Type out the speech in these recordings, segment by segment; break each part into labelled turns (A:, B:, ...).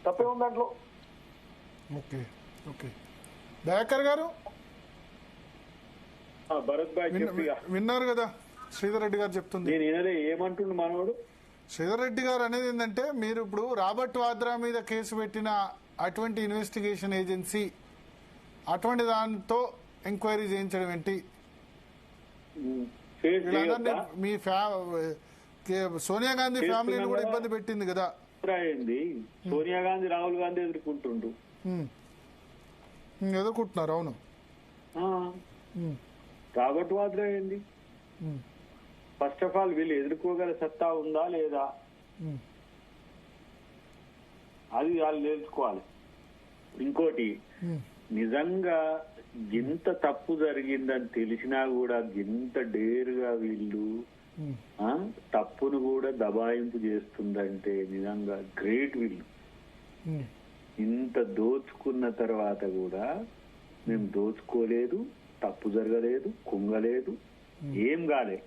A: తప్పే ఉంది దాంట్లో.
B: ఓకే ఓకే దయాకర్ గారు
C: భరత్ భాయ్
B: విన్నారు కదా శ్రీధర్ రెడ్డి గారు చెప్తుంది.
C: నేను ఏమంటుండు మనోడు
B: శ్రీధర్ రెడ్డి గారు అనేది ఏంటంటే మీరు ఇప్పుడు రాబర్ట్ వాద్రా మీద కేసు పెట్టిన అటువంటి ఇన్వెస్టిగేషన్ ఏజెన్సీ అటువంటి దాంతో ఎంక్వైరీ చేయించడం ఏంటి? మీ సోనియా గాంధీ ఫ్యామిలీని కూడా ఇబ్బంది పెట్టింది కదా.
C: సోనియా గాంధీ రాహుల్ గాంధీ ఎదుర్కొంటుండు
B: ఎదుర్కొంటున్నారు. అవును
C: రాబర్ట్ వాద్రా ఏంది? ఫస్ట్ ఆఫ్ ఆల్ వీళ్ళు ఎదుర్కోగల సత్తా ఉందా లేదా అది వాళ్ళు తెలుసుకోవాలి. ఇంకోటి నిజంగా ఎంత తప్పు జరిగిందని తెలిసినా కూడా ఎంత డేరుగా వీళ్ళు తప్పును కూడా దబాయింపు చేస్తుందంటే నిజంగా గ్రేట్. వీళ్ళు ఇంత దోచుకున్న తర్వాత కూడా మేము దోచుకోలేదు, తప్పు జరగలేదు, కుంగలేదు, ఏం కాలే,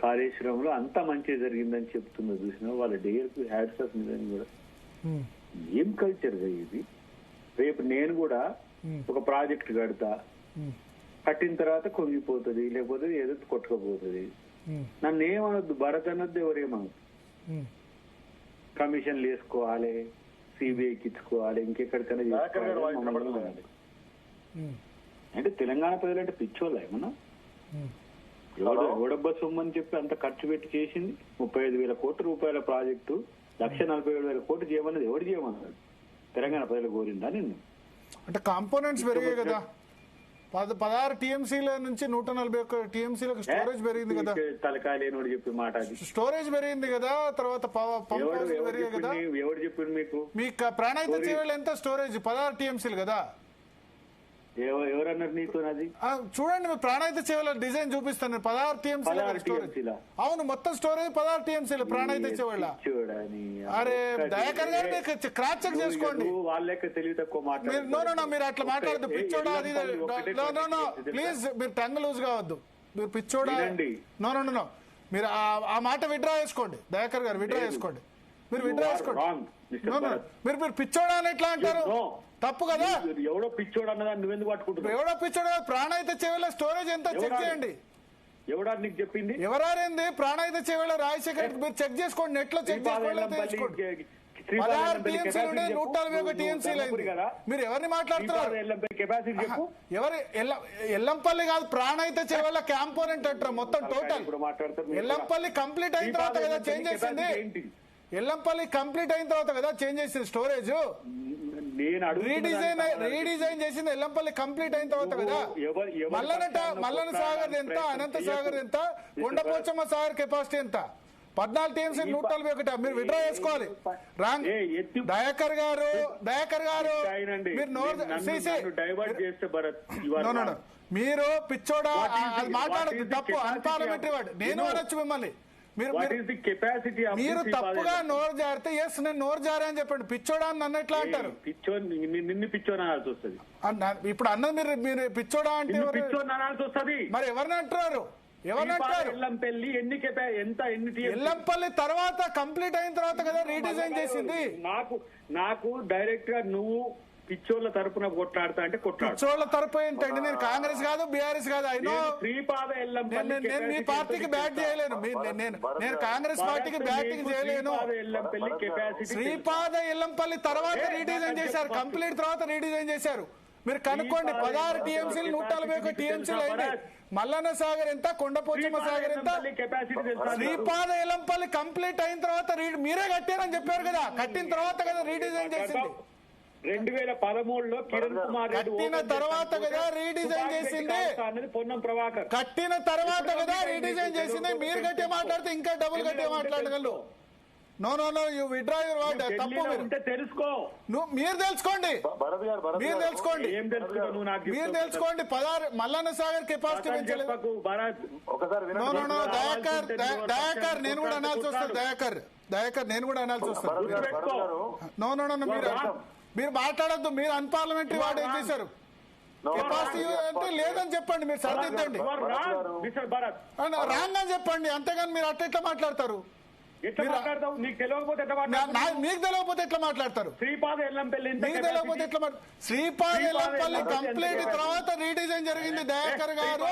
C: కాళేశ్వరంలో అంత మంచి జరిగిందని చెప్తున్నా చూసినా వాళ్ళ డేర్కు హ్యాట్స్ ఆఫ్ నిజంగా కూడా. ఏం కల్చర్ ఇది? రేపు నేను కూడా ఒక ప్రాజెక్ట్ కడతా, కట్టిన తర్వాత కుంగిపోతుంది, లేకపోతే ఏదో కొట్టుకపోతుంది. నన్ను ఏమనొద్దు, భరత్ అనొద్దు, ఎవరేమనొద్దు. కమిషన్లు వేసుకోవాలి, సిబిఐకి ఇచ్చుకోవాలి, ఇంకెక్కడికైనా చేసుకోవాలి. అంటే తెలంగాణ ప్రజలంటే పిచ్చోళ్ళ ఏమన్నా? ఎవడబ్బా సొమ్ము అని చెప్పి అంత ఖర్చు పెట్టి చేసింది 35,000 కోట్ల రూపాయల ప్రాజెక్టు 1,47,000 కోట్లు చేయమన్నది ఎవరు చేయమన్నాడు? తెలంగాణ ప్రజలు కోరిందా నిన్ను?
B: అంటే కాంపోనెంట్స్ పెరిగాయి కదా, 16 టీఎంసీల నుంచి 141 టీఎంసీలకు స్టోరేజ్ పెరిగింది కదా.
C: తలకాయ లేనోడు చెప్పి మాట అది.
B: స్టోరేజ్ పెరిగింది కదా, తర్వాత పెరిగాయి కదా.
C: ఎవరు చెప్పింది మీకు?
B: మీ ప్రాణాయిత చేయాలి ఎంత స్టోరేజ్? 16 టీఎంసీలు కదా.
C: ఎవరన్నారు నీతో? అది
B: చూడండి, మీరు ప్రాణాయిత చేయాల డిజైన్ చూపిస్తాను. 16 టీఎంసీల స్టోరేజ్. అవును, మొత్తం స్టోరేజ్ 16 టీఎంసీలు ప్రాణాయిత చేయాల. అరే దయాకర్ గారు క్రాస్ చెక్ చేసుకోండి.
C: వాళ్ళకి తెలివి తక్కువ మాట్లాడు.
B: మీరు అట్లా మాట్లాడద్దు, పిచ్చోడా అది. ప్లీజ్ మీరు టంగ్ లూజ్ కావద్దు. మీరు పిచ్చోడా? నో మీరు ఆ మాట విడ్రా చేసుకోండి. దయాకర్ గారు విడ్రా చేసుకోండి. మీరు విడ్రా చేసుకోండి. మీరు పిచ్చోడా అని ఎట్లా అంటారు? తప్పు కదా.
C: ఎవడో పిచ్చోడు అన్నదాన్ని నువ్వెందుకు పట్టుకుంటున్నావు?
B: ఎవడో పిచ్చోడు? ప్రాణాయిత చేయాల స్టోరేజ్ ఎంత చెక్ చేయండి.
C: ఎవడా నీకు చెప్పింది?
B: ఎవరారేంది? ప్రాణాయిత చేయాల రాజశేఖర్ మీరు చెక్ చేసుకోండి, నెట్ లో చెక్ చేసుకోండి. 16 టీఎంసీలు ఉండే 141 టీఎంసీలు అయింది. మీరు ఎవరిని మాట్లాడుతున్నారు? ఎవరు? ఎల్లంపల్లి కాదు, ప్రాణాయిత చేయాల కాంపోనెంట్ అంటారు మొత్తం టోటల్. ఎల్లంపల్లి కంప్లీట్ అయిన తర్వాత కదా చేంజ్ చేసింది. ఎల్లంపల్లి కంప్లీట్ అయిన తర్వాత కదా చేంజ్ చేసింది స్టోరేజ్. రీడిజైన్ చేసింది ఎల్లంపల్లి కంప్లీట్ అయిన తర్వాత కదా. మల్లన సాగర్ ఎంత, అనంత సాగర్ ఎంత, కొండపోచమ్మ సాగర్ కెపాసిటీ ఎంత? 14 టీఎంసీ 141. మీరు విడ్రా చేసుకోవాలి. రాంగ్. దయాకర్ గారు మీరు పిచ్చోడా అది మాట్లాడద్దు, తప్పు, అన్పార్లమెంటరీ వర్డ్. నేను అనొచ్చు మిమ్మల్ని. మీరు తప్పుగా నోరు జారితే ఎస్ నేను నోరు జారా అని చెప్పండి. పిచ్చోడా అని నన్ను ఎట్లా అంటారు?
C: నిన్ను పిచ్చోని అనాల్సి వస్తుంది.
B: ఇప్పుడు అన్నది మీరు పిచ్చోడా అంటే
C: పిచ్చోని అనాల్సి వస్తుంది.
B: మరి ఎవరిని అంటున్నారు?
C: ఎల్లంపల్లి
B: ఎల్లంపల్లి తర్వాత కంప్లీట్ అయిన తర్వాత కదా రీడిజైన్ చేసింది.
C: నాకు డైరెక్ట్ గా నువ్వు పిచ్చోళ్ల తరపున కొట్లాడతా అంటే
B: పిచ్చోళ్ల తరపు ఏంటండి? నేను కాంగ్రెస్ కాదు, బీఆర్ఎస్ కాదు. నేను మీ పార్టీకి బ్యాట్ చేయలేను. నేను కాంగ్రెస్ పార్టీకి బ్యాటింగ్ చేయలేను. శ్రీపాద ఎల్లంపల్లి తర్వాత రీడిజైన్ చేశారు, కంప్లీట్ తర్వాత రీడిజైన్ చేశారు. మీరు కనుక్కోండి. 16 టీఎంసీలు 141 టీఎంసీలు అయింది. మల్లన్న సాగర్ ఎంత, కొండపోచమ్మ సాగర్ ఎంత? శ్రీపాద ఎల్లంపల్లి కంప్లీట్ అయిన తర్వాత మీరే కట్టారని చెప్పారు కదా. కట్టిన తర్వాత కదా రీడిజైన్ చేసింది.
C: 2013లో కిరణ్ కుమార్ రెడ్డి
B: కట్టిన తర్వాత కదా రీడిజైన్ చేసింది.
C: పొన్నం ప్రభాకర్
B: కట్టిన తర్వాత కదా రీడిజైన్ చేసింది. మీరు గట్టే మాట్లాడితే ఇంకా డబుల్ గట్టే మాట్లాడగలరు. No you withdraw your word. తప్పు.
C: తెలుసుకో,
B: మీరు తెలుసుకోండి. మీరు తెలుసుకోండి. మీరు తెలుసుకోండి. 16 మల్లన్న సాగర్ కెపాసిటీ పెంచలేదు. నో దయాకర్ నేను కూడా అనాల్సి వస్తుంది. దయాకర్ నేను కూడా అనాల్సి వస్తుంది. మీరు మాట్లాడద్దు. మీరు అన్పార్లమెంటరీ వార్డు ఏం చేశారు? కెపాసిటీ అంటే లేదని చెప్పండి. మీరు సరిదిద్దండి. రాంగ్ అని చెప్పండి. అంతేగాని మీరు అట్లా మాట్లాడతారు.
C: ఎట్లా మాట్లాడతావు? నీకు తెలియకపోతే ఎట్లా మాట్లాడతావు?
B: మీకు తెలియకపోతే ఎట్లా మాట్లాడతారు?
C: శ్రీపాద ఎల్లంపల్లి
B: మీకు తెలియకపోతే ఎట్లా శ్రీపాద ఎల్లంపల్లి కంప్లీట్ తర్వాత రీడిజైన్ జరిగింది. దయాకర్ గారు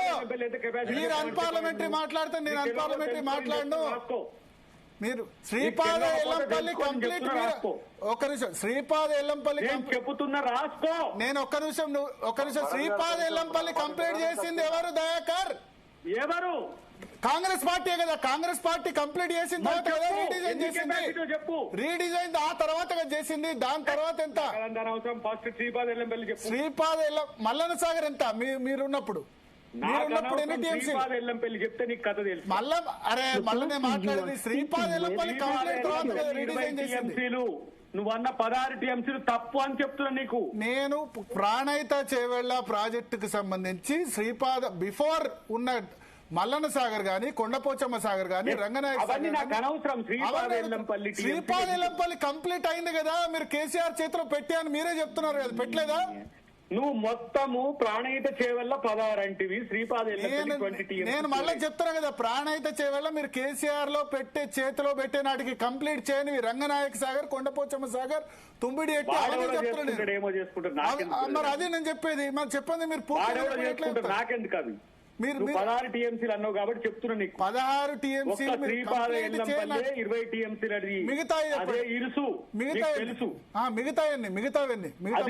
B: మీరు అన్పార్లమెంటరీ మాట్లాడితే నేను అన్పార్లమెంటరీ మాట్లాడను. మీరు శ్రీపాద ఎల్లంపల్లి కంప్లీట్ ఒక్క నిమిషం శ్రీపాద ఎల్లంపల్లి
C: చెబుతున్నా రాసుకో.
B: నేను ఒక్క నిమిషం శ్రీపాద ఎల్లంపల్లి కంప్లీట్ చేసింది ఎవరు? దయాకర్
C: ఎవరు?
B: కాంగ్రెస్ పార్టీ కదా. కాంగ్రెస్ పార్టీ కంప్లీట్ చేసిన తర్వాత కదా రీడిజైన్ చేసింది. రీడిజైన్ ఆ తర్వాత చేసింది. దాని తర్వాత ఎంత? శ్రీపాద మల్లన్న సాగర్ ఎంత మీరున్నప్పుడు? ఎన్ని టీఎంసీ?
C: చెప్తే నీకు కథ తెలుసు.
B: మళ్ళీ నేను మాట్లాడేది శ్రీపాద ఎల్లంపల్లి కంప్లీట్ తర్వాత కదా రీడిజైన్ చేసింది.
C: నువ్వు అన్న 16 టీఎంసీలు తప్పు అని చెప్తున్నా నీకు.
B: నేను ప్రాణహిత చేవెళ్ల ప్రాజెక్టుకు సంబంధించి శ్రీపాద బిఫోర్ ఉన్న మల్లన్న సాగర్ గాని, కొండపోచమ్మ సాగర్ గాని, రంగనాయక శ్రీపాద ఎల్లంపల్లి కంప్లీట్ అయింది కదా. మీరు కేసీఆర్ చేతిలో పెట్టి అని మీరే చెప్తున్నారు కదా, పెట్టలేదా?
C: నువ్వు మొత్తము ప్రాణహిత చేవెళ్ళ 16 అంటివి, శ్రీపాద
B: నేను మళ్ళీ చెప్తున్నా కదా, ప్రాణహిత చేవెళ్ళ మీరు కేసీఆర్ లో చేతిలో పెట్టే నాటికి కంప్లీట్ చేయని రంగనాయక సాగర్, కొండపోచమ్మ సాగర్, తుమ్మిడి ఎట్టి మరి అది నేను చెప్పేది. మరి చెప్పండి మీరు
C: నాకెందుకు అవి మీరు 16 టీఎంసీలు అన్నావు కాబట్టి చెప్తున్నా నీకు.
B: 16 టీఎంసీ
C: 20 టీఎంసీలు అది
B: మిగతా
C: ఇరుసు తెలుసు.
B: మిగతావన్నీ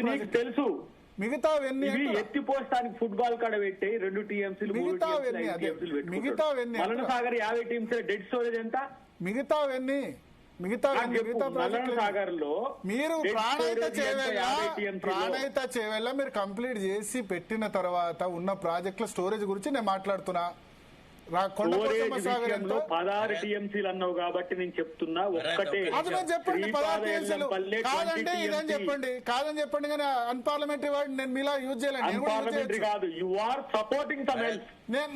C: నీకు తెలుసు.
B: మిగతావన్నీ
C: ఎత్తి పోస్తానికి ఫుట్బాల్ కాడ పెట్టి 2 టీఎంసీలు
B: మిగతావన్నీ
C: మల్లన్న సాగర్ 50 టీఎంసీల డెడ్ స్టోరేజ్ ఎంత?
B: మిగతావన్నీ
C: సాగర్ లో
B: మీరు ప్రాణహిత చేవెళ్ళ మీరు కంప్లీట్ చేసి పెట్టిన తర్వాత ఉన్న ప్రాజెక్టుల స్టోరేజ్ గురించి నేను మాట్లాడుతున్నా.
C: 16 టీఎంసీలు అన్నావు కాబట్టి నేను చెప్తున్నా ఒక్కటే.
B: అది నేను చెప్పండి 16 టీఎంసీలు కాదంటే ఇదని చెప్పండి. కాదని చెప్పండి కానీ అన్పార్లమెంటరీ వర్డ్ నేను మీలా యూజ్ చేయలేను.
C: కాదు, you are supporting some else.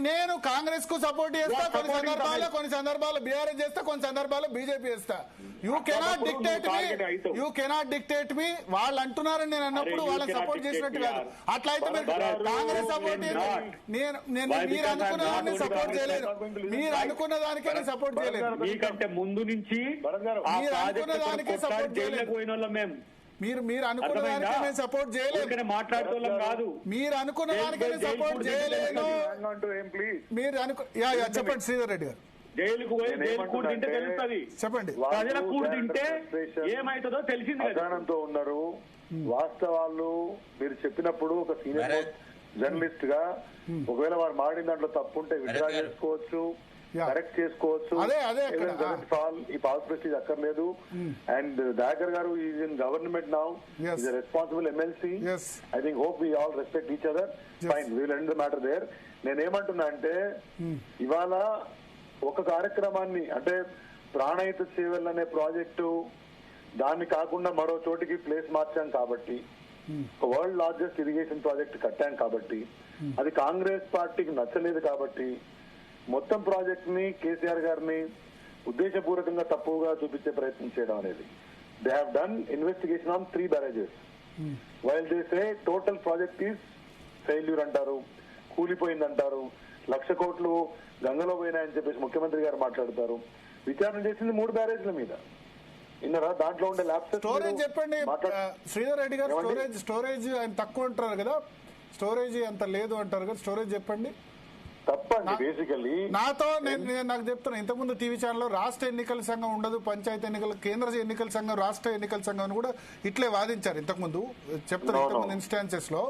B: నేను కాంగ్రెస్ కు సపోర్ట్ చేస్తా, కొన్ని సందర్భాల్లో బీఆర్ఎస్ చేస్తా, కొన్ని సందర్భాల్లో బీజేపీ చేస్తా. యూ కెనాట్ డిక్టేట్ మీ. వాళ్ళు అంటున్నారని నేను అన్నప్పుడు వాళ్ళని సపోర్ట్ చేసినట్టు కాదు. అట్లయితే మీరు కాంగ్రెస్ సపోర్ట్ మీరు అనుకున్న దాన్ని సపోర్ట్ చేయలేదు. మీరు అనుకున్న దానికే నేను సపోర్ట్ చేయలేదు.
C: మీకంటే ముందు నుంచి
B: మీరు అనుకున్న దానికే సపోర్ట్ చేయలేదు. మీరు అనుకున్న దానికే నేను సపోర్ట్ చేయలేదు.
C: మాట్లాడుకోవడం కాదు.
B: మీరు అనుకున్న దానికే నేను సపోర్ట్ చేయలేదు. మీరు చెప్పండి శ్రీధర్ రెడ్డి గారు.
C: జైలుకు పోయి జైలు కూడి తింటే తెలుస్తుంది.
B: చెప్పండి.
C: ప్రజల కూడి తింటే ఏమైతుందో తెలిసింది.
A: అజ్ఞానంతో ఉన్నారు. వాస్తవాలు మీరు చెప్పినప్పుడు ఒక సీనియర్ జర్నలిస్ట్ గా ఒకవేళ వారు మాడిన దాంట్లో తప్పు ఉంటే విత్డ్రా చేసుకోవచ్చు, కరెక్ట్ చేసుకోవచ్చు. ఈ పాస్ ప్రెస్టీజ్ అక్కర్లేదు. And Dayakar garu is in government now, is responsible MLC. I think hope we all respect each other. Fine, we will end the matter there. నేనేమంటున్నా అంటే ఇవాళ ఒక కార్యక్రమాన్ని అంటే ప్రాణహిత చేవెళ్ళ అనే ప్రాజెక్టు దాన్ని కాకుండా మరో చోటికి ప్లేస్ మార్చాం కాబట్టి, వరల్డ్ లార్జెస్ట్ ఇరిగేషన్ ప్రాజెక్ట్ కట్టాం కాబట్టి, అది కాంగ్రెస్ పార్టీకి నచ్చలేదు కాబట్టి మొత్తం ప్రాజెక్ట్ ని కేసీఆర్ గారిని ఉద్దేశపూర్వకంగా తప్పుగా చూపించే ప్రయత్నం చేయడం అనేది. They have done investigation on 3 barrages. While they say total project is failure అంటారు, కూలిపోయిందంటారు, 1,00,000 కోట్లు గంగలో పోయినాయని చెప్పేసి ముఖ్యమంత్రి గారు మాట్లాడతారు. విచారణ చేసింది 3 బ్యారేజ్ల మీద. ఇన్నరా దాంట్లో ఉండే ల్యాబ్స్
B: స్టోరేజ్ చెప్పండి శ్రీధర్ రెడ్డి గారు. స్టోరేజ్ ఆయన తక్కువ అంటారు కదా, స్టోరేజ్ అంత లేదు అంటారు కదా, స్టోరేజ్ చెప్పండి.
A: తప్పండి బేసికల్లీ.
B: నాకు చెప్తున్నా, ఇంతకుముందు టీవీ ఛానల్లో రాష్ట్ర ఎన్నికల సంఘం ఉండదు, పంచాయతీ ఎన్నికల కేంద్ర ఎన్నికల సంఘం, రాష్ట్ర ఎన్నికల సంఘం కూడా ఇట్లే వాదించారు ఇంతకుముందు. చెప్తున్నా ఇంతకుముందు ఇన్స్టాన్సెస్ లో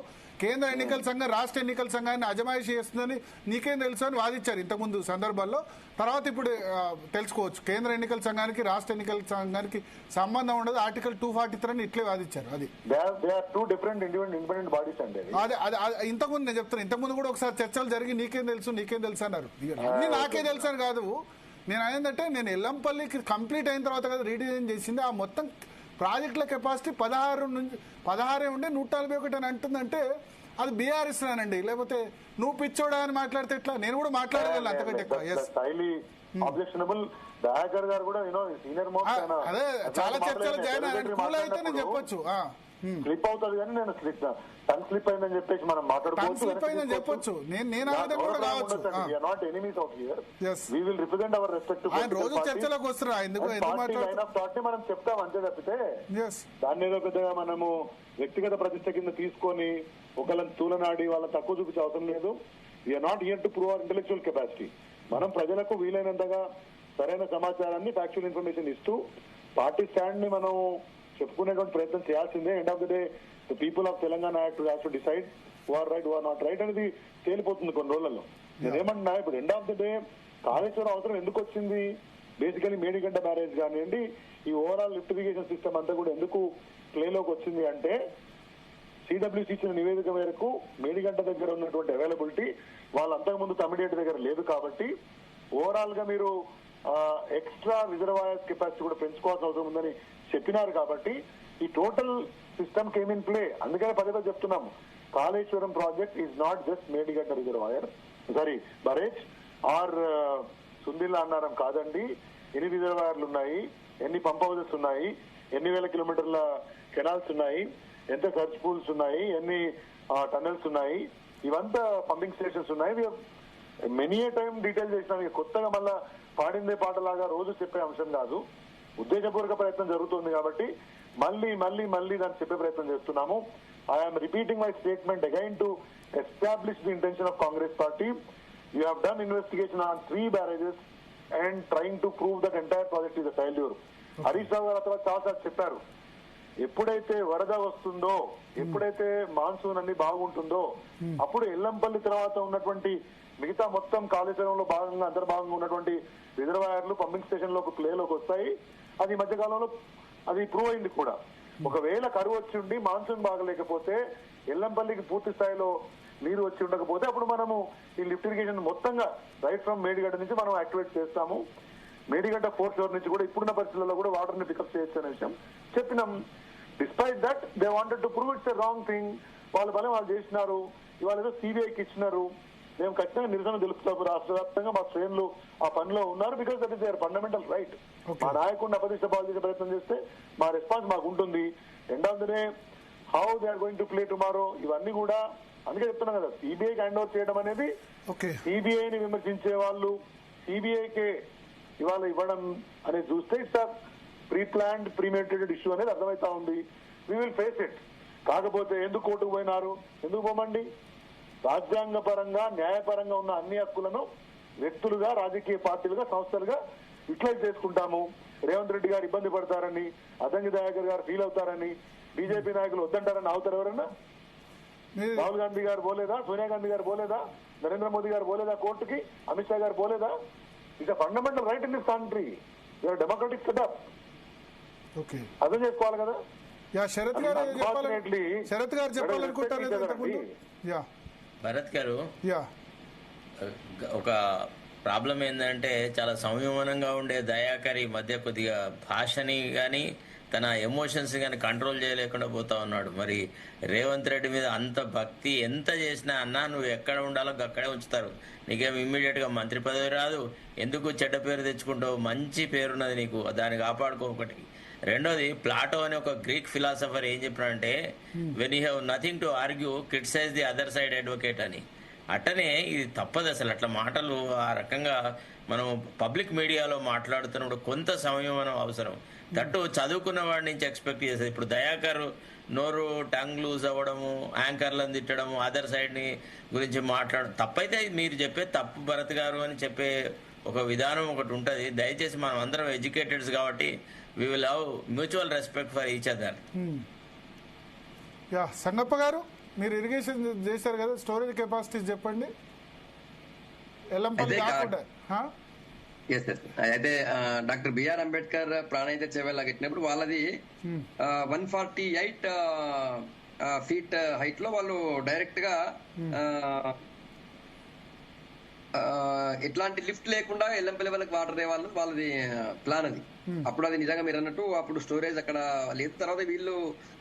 B: కేంద్ర ఎన్నికల సంఘం రాష్ట్ర ఎన్నికల సంఘాన్ని అజమాయిషీ చేస్తుందని నీకేం తెలుసు అని వాదించారు ఇంతకుముందు సందర్భాల్లో. తర్వాత ఇప్పుడు తెలుసుకోవచ్చు కేంద్ర ఎన్నికల సంఘానికి రాష్ట్ర ఎన్నికల సంఘానికి సంబంధం ఉండదు, ఆర్టికల్ 243 అని ఇట్లే వాదించారు. అది అదే ఇంతకుముందు నేను చెప్తాను. ఇంతకుముందు కూడా ఒకసారి చర్చలు జరిగి నీకేం తెలుసు అన్నారు. అన్ని నాకే తెలుసు అని కాదు. నేను ఏంటంటే నేను ఎల్లంపల్లికి కంప్లీట్ అయిన తర్వాత కదా రీడిజైన్ చేసింది. ఆ మొత్తం ప్రాజెక్టుల కెపాసిటీ 16 ఉండే 141 అని అంటుందంటే అది బీఆర్ఎస్ రానండి. లేకపోతే నువ్వు పిచ్చోడా అని మాట్లాడితే ఎట్లా? నేను కూడా మాట్లాడగలను అంతకంటే ఎక్కువ.
A: ఆబ్జెక్షనబుల్. దయాకర్ గారు కూడా సీనియర్ మోస్ట్
B: చాలా చర్చలు చెప్పొచ్చు,
A: స్లిప్ అవుతుంది కానీ నేను టంగ్ స్లిప్ అయిందని చెప్పేసి మనం మాట్లాడుకోవచ్చు. మనం చెప్తాం అంతే తప్పితే దాన్ని ఏదో పెద్దగా మనము వ్యక్తిగత ప్రతిష్ట కింద తీసుకొని ఒకళ్ళని తూలనాడి వాళ్ళని తక్కువ చూపించే అవసరం లేదు. We are not here to prove our intellectual capacity. మనం ప్రజలకు వీలైనంతగా సరైన సమాచారాన్ని, ఫ్యాక్చువల్ ఇన్ఫర్మేషన్ ఇస్తూ పార్టీ స్టాండ్ ని మనం చెప్పుకునేటువంటి ప్రయత్నం చేయాల్సిందే. End of the day the people of Telangana have to decide who are right, who are not right అనేది తేలిపోతుంది కొన్ని రోజులలో. నేనేమన్నా ఇప్పుడు end of the day Kaleshwaram అవసరం ఎందుకు వచ్చింది? బేసికలీ మేడిగడ్డ బ్యారేజ్ కానివ్వండి, ఈ ఓవరాల్ లిఫ్ట్ ఇరిగేషన్ సిస్టమ్ అంతా కూడా ఎందుకు ప్లేలోకి వచ్చింది అంటే సిడబ్ల్యూసీ ఇచ్చిన నివేదిక మేరకు మేడిగడ్డ దగ్గర ఉన్నటువంటి అవైలబిలిటీ వాళ్ళు అంతకుముందు తమిడిగడ్డ దగ్గర లేదు కాబట్టి ఓవరాల్ గా మీరు ఎక్స్ట్రా రిజర్వాయర్స్ కెపాసిటీ కూడా పెంచుకోవాల్సిన అవసరం ఉందని చెప్పినారు. కాబట్టి ఈ total system came in play. అందుకనే పదే చెప్తున్నాము, Kaleshwaram project is not just Medigadda reservoir, sorry barrage or Sundilla Annaram కాదండి. ఎన్ని రిజర్వాయర్లు ఉన్నాయి, ఎన్ని పంప్ హౌసెస్ ఉన్నాయి, ఎన్ని వేల కిలోమీటర్ల కెనాల్స్ ఉన్నాయి, ఎంత సర్చ్ పూల్స్ ఉన్నాయి, ఎన్ని టనల్స్ ఉన్నాయి, ఇవంతా పంపింగ్ స్టేషన్స్ ఉన్నాయి. మెనీ ఏ టైం డీటెయిల్ చేసినాం. కొత్తగా మళ్ళా పాడిందే పాటలాగా రోజు చెప్పే అంశం కాదు. ఉద్దేశపూర్వక ప్రయత్నం జరుగుతుంది కాబట్టి మళ్ళీ మళ్ళీ మళ్ళీ దాన్ని చెప్పే ప్రయత్నం చేస్తున్నాము. I'm repeating my statement again to establish the intention of Congress party. You have done investigation on 3 barrages and trying to prove that entire project is a failure. Harish Rao గారు అతను చాలాసార్లు చెప్పారు, ఎప్పుడైతే వరద వస్తుందో, ఎప్పుడైతే మాన్సూన్ అన్ని బాగుంటుందో అప్పుడు ఎల్లంపల్లి తర్వాత ఉన్నటువంటి మిగతా మొత్తం కాళేశ్వరంలో భాగంగా అంతర్భాగంగా ఉన్నటువంటి రిజర్వాయర్లు పంపింగ్ స్టేషన్ లోకి ప్లేలోకి వస్తాయి. అది ఈ మధ్యకాలంలో అది ప్రూవ్ అయింది కూడా. ఒకవేళ కరువు వచ్చి ఉండి మాన్సూన్ బాగలేకపోతే ఎల్లంపల్లికి పూర్తి స్థాయిలో నీరు వచ్చి ఉండకపోతే అప్పుడు మనము ఈ లిఫ్ట్ ఇరిగేషన్ మొత్తంగా రైట్ ఫ్రమ్ మేడిగడ్డ నుంచి మనం యాక్టివేట్ చేస్తాము. మేడిగడ్డ 4 షోర్ నుంచి కూడా ఇప్పుడున్న పరిస్థితుల్లో కూడా వాటర్ ని పికప్ చేయొచ్చు అనే విషయం చెప్పినాం. Despite that they wanted to prove it's a wrong thing. వాళ్ళ పని వాళ్ళు చేసినారు. ఇవాళ ఏదో సిబిఐకి ఇచ్చినారు. మేము ఖచ్చితంగా నిరసన తెలుపుతాము. రాష్ట్ర వ్యాప్తంగా మా శ్రేణులు ఆ పనిలో ఉన్నారు. Because that is their fundamental right. మా నాయకుడిని అపదిష్ట పాలు చేసే ప్రయత్నం చేస్తే మా రెస్పాన్స్ మాకు ఉంటుంది. End of the day how they are going to play tomorrow ఇవన్నీ కూడా అందుకే చెప్తున్నాం కదా, సిబిఐకి హ్యాండ్ ఓవర్ చేయడం అనేది సిబిఐని విమర్శించే వాళ్ళు సిబిఐకే ఇవాళ ఇవ్వడం అనేది చూస్తే it's pre planned premeditated issue అనేది అర్థమవుతా ఉంది. We will face it. కాకపోతే ఎందుకు కోర్టుకు పోయినారు? ఎందుకు పోమండి? రాజ్యాంగ పరంగా న్యాయపరంగా ఉన్న అన్ని హక్కులను వ్యక్తులుగా, రాజకీయ పార్టీలుగా, సంస్థలుగా యూటిలైజ్ చేసుకుంటాము. రేవంత్ రెడ్డి గారు ఇబ్బంది పడతారని, అద్దంకి దయాకర్ గారు ఫీల్ అవుతారని, బీజేపీ నాయకులు వద్దంటారని అవుతారు ఎవరన్నా? రాహుల్ గాంధీ గారు పోలేదా? సోనియా గాంధీ గారు పోలేదా? నరేంద్ర మోదీ గారు పోలేదా కోర్టుకి? అమిత్ షా గారు పోలేదా? It's a fundamental right in this country. Your democratic setup. అర్థం చేసుకోవాలి కదా.
D: భరత్ గారు, ఒక ప్రాబ్లం ఏంటంటే చాలా సంయమనంగా ఉండే దయాకర్ ఈ మధ్య కొద్దిగా భాషని కానీ తన ఎమోషన్స్ కానీ కంట్రోల్ చేయలేకుండా పోతా ఉన్నాడు. మరి రేవంత్ రెడ్డి మీద అంత భక్తి ఎంత చేసినా అన్నా నువ్వు ఎక్కడ ఉండాలో అక్కడే ఉంచుతారు. నీకేం ఇమ్మీడియట్ గా మంత్రి పదవి రాదు. ఎందుకు చెడ్డ పేరు తెచ్చుకుంటావు? మంచి పేరున్నది నీకు, దాన్ని కాపాడుకో. ఒకటి. రెండోది, ప్లాటో అనే ఒక గ్రీక్ ఫిలాసఫర్ ఏం చెప్పినాడంటే, when you have nothing to argue criticise the other side advocate అని. అట్టనే ఇది తప్పదు అసలు. అట్లా మాటలు ఆ రకంగా మనం పబ్లిక్ మీడియాలో మాట్లాడుతున్నప్పుడు కొంత సంయమనం అవసరం. దట్టు చదువుకున్న వాడి నుంచి ఎక్స్పెక్ట్ చేసేది. ఇప్పుడు దయాకర్ నోరు టంగ్ లూజ్ అవ్వడము, యాంకర్లను తిట్టడము, అదర్ సైడ్ని గురించి మాట్లాడడం తప్పైతే మీరు చెప్పే తప్పు భరత్ గారు అని చెప్పే ఒక విధానం ఒకటి ఉంటుంది. దయచేసి మనం అందరం ఎడ్యుకేటెడ్స్ కాబట్టి we will have mutual respect for each other.
B: Sangappa గారు, మీరు ఇరిగేషన్ చేశారు కదా, స్టోరేజ్ కెపాసిటీ చెప్పండి.
E: అయితే డాక్టర్ బిఆర్ అంబేద్కర్ ప్రాణహిత చేవేలా కట్టినప్పుడు వాళ్ళది 148 ఫీట్ హైట్ లో వాళ్ళు డైరెక్ట్ గా ఎట్లాంటి లిఫ్ట్ లేకుండా ఎల్లంపల్లి వాళ్ళకి వాటర్ తేవాలని వాళ్ళది ప్లాన్. అది అప్పుడు అది నిజంగా మీరు అన్నట్టు అప్పుడు స్టోరేజ్ అక్కడ లేదు. తర్వాత వీళ్ళు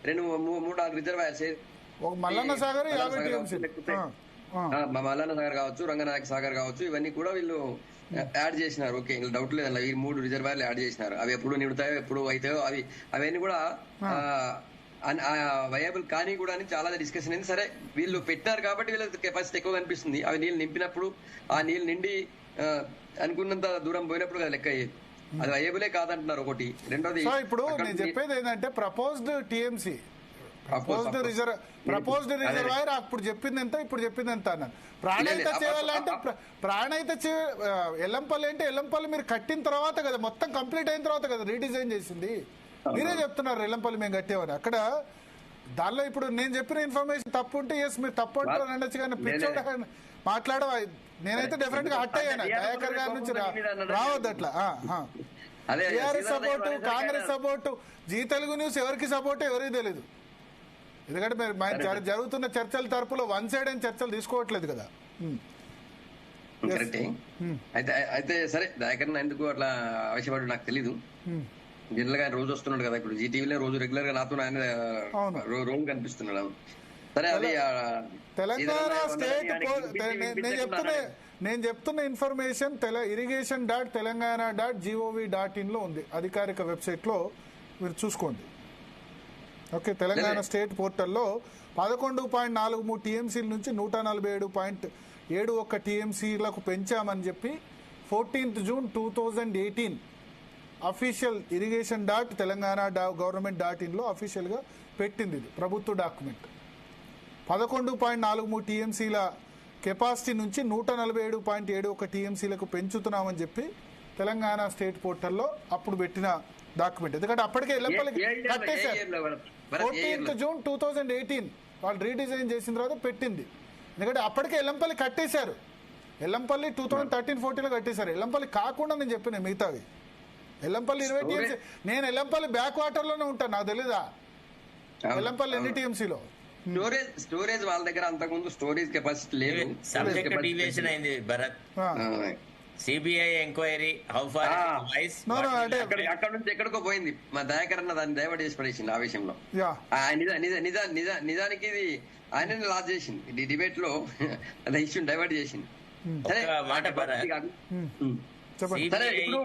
E: 2-3 రిజర్వాయర్స్,
B: మల్లన్న సాగర్
E: కావచ్చు, రంగనాయక సాగర్ కావచ్చు, ఇవన్నీ కూడా వీళ్ళు యాడ్ చేసినారు. ఓకే, ఇంకా డౌట్ లేదు, ఈ 3 రిజర్వాయర్లు యాడ్ చేసినారు. అవి ఎప్పుడు నిండుతాయో ఎప్పుడు అవుతాయో అవన్నీ కూడా వయబుల్ కానీ కూడా అని చాలా డిస్కషన్ అయింది. సరే, వీళ్ళు పెట్టినారు కాబట్టి వీళ్ళకి కెపాసిటీ ఎక్కువ కనిపిస్తుంది. అవి నీళ్ళు నింపినప్పుడు ఆ నీళ్ళు నిండి అనుకున్నంత దూరం పోయినప్పుడు కదా లెక్క అయ్యేది. అది వయబులే కాదంటున్నారు ఒకటి. రెండోది
B: ఇప్పుడు నేను చెప్పేది ఏంటంటే ప్రపోజ్డ్ టీఎంసీ ప్రపోజ్డ్ రిజర్వాయర్ అప్పుడు చెప్పింది ఎంత, ఇప్పుడు చెప్పింది ఎంత అన్నాను. ప్రాణహిత చేయాలంటే ప్రాణహిత ఎల్లంపల్లి అంటే ఎల్లంపల్లి మీరు కట్టిన తర్వాత కదా, మొత్తం కంప్లీట్ అయిన తర్వాత కదా రీడిజైన్ చేసింది. మీరే చెప్తున్నారు ఎల్లంపల్లి మేము కట్టామని. అక్కడ దానిలో ఇప్పుడు నేను చెప్పిన ఇన్ఫర్మేషన్ తప్పు ఉంటే ఎస్ మీరు తప్పు అంటారు అనొచ్చు, కానీ పిచ్చోడ మాట్లాడవ. నేనైతే డెఫినెట్ గా హట్ అయ్యాను దయాకర్ గారి నుంచి రావద్దు అట్లా. TRS support, Congress support, Zee Telugu news ఎవరికి సపోర్ట్ ఎవరికి తెలియదు. ఎందుకంటే మీరు జరుగుతున్న చర్చల తరపులో వన్ సైడ్ అయిన చర్చలు తీసుకోవట్లేదు కదా.
E: కరెక్టే. అయితే సరే, దయాకర్ ఎందుకు అట్లా ఆవేశపడు నాకు తెలీదు. జనరల్ గా రోజు వస్తున్నాడు కదా, ఇప్పుడు జీటీవీలో రోజు రెగ్యులర్ గా నాతో ఆయన రోజు కనిపిస్తున్నాడు. సరే, అది
B: తెలంగాణ స్టేట్ నేను చెప్తున్న ఇన్ఫర్మేషన్ irrigation.telangana.gov.in లో ఉంది, అధికారిక వెబ్సైట్ లో మీరు చూసుకోండి. ఓకే, తెలంగాణ స్టేట్ పోర్టల్లో 11.43 టీఎంసీల నుంచి 147.71 టీఎంసీలకు పెంచామని చెప్పి 14th June 2018 అఫీషియల్ irrigation.telangana.government.in లో అఫీషియల్ గా పెట్టింది. ఇది ప్రభుత్వ డాక్యుమెంట్. 11.43 టీఎంసీల కెపాసిటీ నుంచి 147.71 టీఎంసీలకు పెంచుతున్నామని చెప్పి తెలంగాణ స్టేట్ పోర్టల్లో అప్పుడు పెట్టిన డాక్యుమెంట్. ఎందుకంటే అప్పటికే ఎల్లంపల్లికి కట్టేశారు. 14th June 2018 వాళ్ళు రీడిజైన్ చేసిన తర్వాత పెట్టింది. ఎందుకంటే అప్పటికే ఎల్లంపల్లి కట్టేశారు. ఎల్లంపల్లి 2013-14 కట్టేశారు. ఎల్లంపల్లి కాకుండా నేను చెప్పిన మిగతావి. ఎల్లంపల్లి 20 టీఎంసీ. నేను ఎల్లంపల్లి బ్యాక్ వాటర్ లోనే ఉంటాను, నాకు తెలీదా ఎల్లంపల్లి ఎన్ని టీఎంసీలో.
E: స్టోరేజ్ వాళ్ళ దగ్గర అంతకుముందు స్టోరేజ్ కెపాసిటీ లేదు.
D: సబ్జెక్ట్ డీవియేషన్ అయింది Bharat. CBI enquiry how far
E: అక్కడ నుంచి ఎక్కడికో పోయింది. మా దయాకర్ అన్న దాన్ని డైవర్ట్ చేసి పడేసింది ఆ విషయంలో. నిజానికి ఇది ఆయన లాస్ చేసింది ఈ డిబేట్ లో, ఇష్యూ డైవర్ట్ చేసింది. సరే,
D: మాట
E: సరే ఇప్పుడు